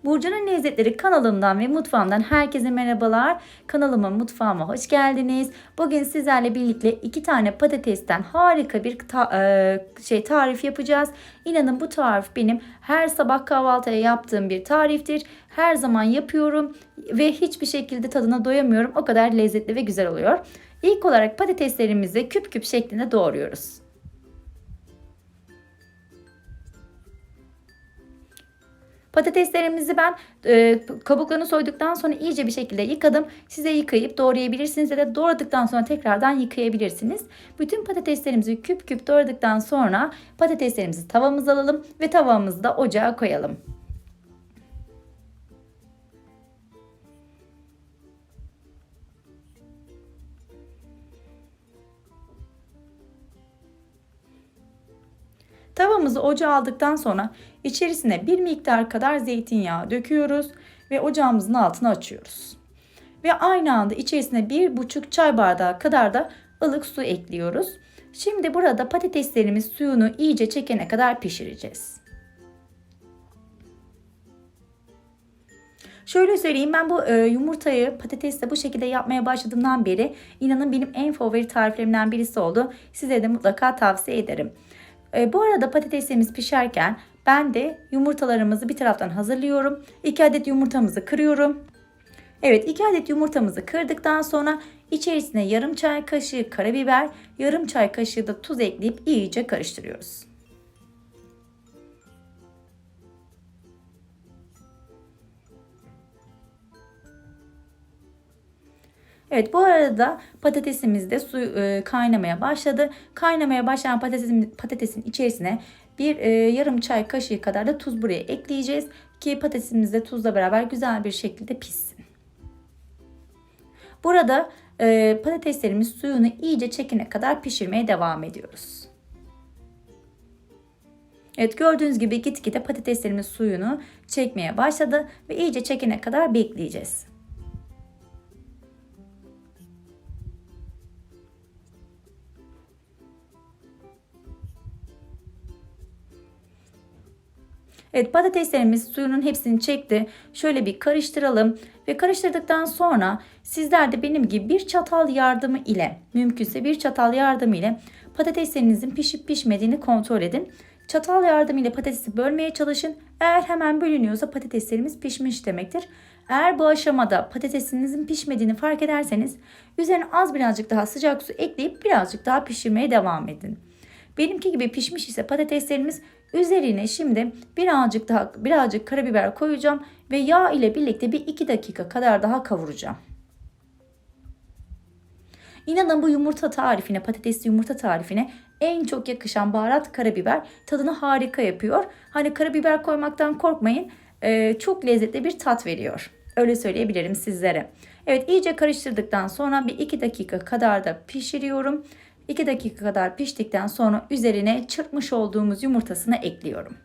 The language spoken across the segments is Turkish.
Burcu'nun Lezzetleri kanalımdan ve mutfağımdan herkese merhabalar. Kanalıma, mutfağıma hoş geldiniz. Bugün sizlerle birlikte 2 tane patatesten harika bir tarif yapacağız. İnanın bu tarif benim her sabah kahvaltıya yaptığım bir tariftir. Her zaman yapıyorum ve hiçbir şekilde tadına doyamıyorum. O kadar lezzetli ve güzel oluyor. İlk olarak patateslerimizi küp küp şeklinde doğruyoruz. Patateslerimizi ben kabuklarını soyduktan sonra iyice bir şekilde yıkadım. Size yıkayıp doğrayabilirsiniz ya da doğradıktan sonra tekrardan yıkayabilirsiniz. Bütün patateslerimizi küp küp doğradıktan sonra patateslerimizi tavamıza alalım ve tavamızı da ocağa koyalım. Tavamızı ocağa aldıktan sonra içerisine bir miktar kadar zeytinyağı döküyoruz ve ocağımızın altını açıyoruz. Ve aynı anda içerisine 1,5 çay bardağı kadar da ılık su ekliyoruz. Şimdi burada patateslerimiz suyunu iyice çekene kadar pişireceğiz. Şöyle söyleyeyim, ben bu yumurtayı patatesle bu şekilde yapmaya başladığımdan beri inanın benim en favori tariflerimden birisi oldu. Size de mutlaka tavsiye ederim. Bu arada patateslerimiz pişerken ben de yumurtalarımızı bir taraftan hazırlıyorum. 2 adet yumurtamızı kırıyorum. Evet, 2 adet yumurtamızı kırdıktan sonra içerisine yarım çay kaşığı karabiber, yarım çay kaşığı da tuz ekleyip iyice karıştırıyoruz. Evet, bu arada patatesimiz de kaynamaya başladı. Kaynamaya başlayan patatesin içerisine yarım çay kaşığı kadar da tuz buraya ekleyeceğiz ki patatesimiz de tuzla beraber güzel bir şekilde pişsin. Burada patateslerimiz suyunu iyice çekene kadar pişirmeye devam ediyoruz. Evet, gördüğünüz gibi gitgide patateslerimiz suyunu çekmeye başladı ve iyice çekene kadar bekleyeceğiz. Evet, patateslerimiz suyunun hepsini çekti. Şöyle bir karıştıralım ve karıştırdıktan sonra sizler de benim gibi bir çatal yardımı ile, mümkünse bir çatal yardımı ile patateslerinizin pişip pişmediğini kontrol edin. Çatal yardımıyla patatesi bölmeye çalışın. Eğer hemen bölünüyorsa patateslerimiz pişmiş demektir. Eğer bu aşamada patatesinizin pişmediğini fark ederseniz üzerine birazcık daha sıcak su ekleyip birazcık daha pişirmeye devam edin. Benimki gibi pişmiş ise patateslerimiz, üzerine şimdi birazcık karabiber koyacağım ve yağ ile birlikte bir 2 dakika kadar daha kavuracağım. İnanın bu yumurta tarifine, patatesli yumurta tarifine en çok yakışan baharat karabiber. Tadını harika yapıyor. Hani karabiber koymaktan korkmayın. Çok lezzetli bir tat veriyor. Öyle söyleyebilirim sizlere. Evet, iyice karıştırdıktan sonra bir 2 dakika kadar da pişiriyorum. 2 dakika kadar piştikten sonra üzerine çırpmış olduğumuz yumurtasını ekliyorum.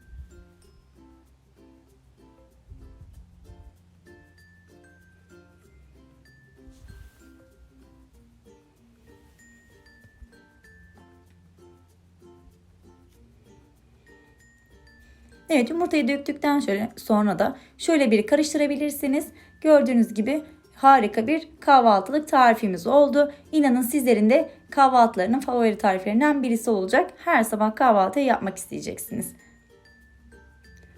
Evet, yumurtayı döktükten sonra da şöyle bir karıştırabilirsiniz. Gördüğünüz gibi harika bir kahvaltılık tarifimiz oldu. İnanın sizlerin de kahvaltılarının favori tariflerinden birisi olacak. Her sabah kahvaltıyı yapmak isteyeceksiniz.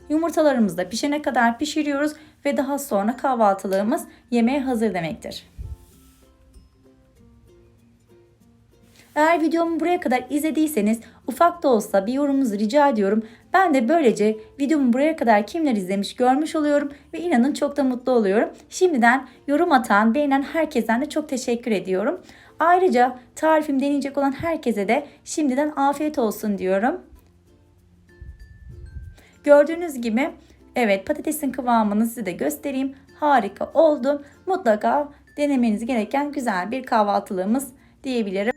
Yumurtalarımızı da pişene kadar pişiriyoruz ve daha sonra kahvaltılığımız yemeğe hazır demektir. Eğer videomu buraya kadar izlediyseniz ufak da olsa bir yorumunuzu rica ediyorum. Ben de böylece videomu buraya kadar kimler izlemiş görmüş oluyorum ve inanın çok da mutlu oluyorum. Şimdiden yorum atan, beğenen herkesten de çok teşekkür ediyorum. Ayrıca tarifim deneyecek olan herkese de şimdiden afiyet olsun diyorum. Gördüğünüz gibi evet, patatesin kıvamını size de göstereyim. Harika oldu. Mutlaka denemeniz gereken güzel bir kahvaltılığımız diyebilirim.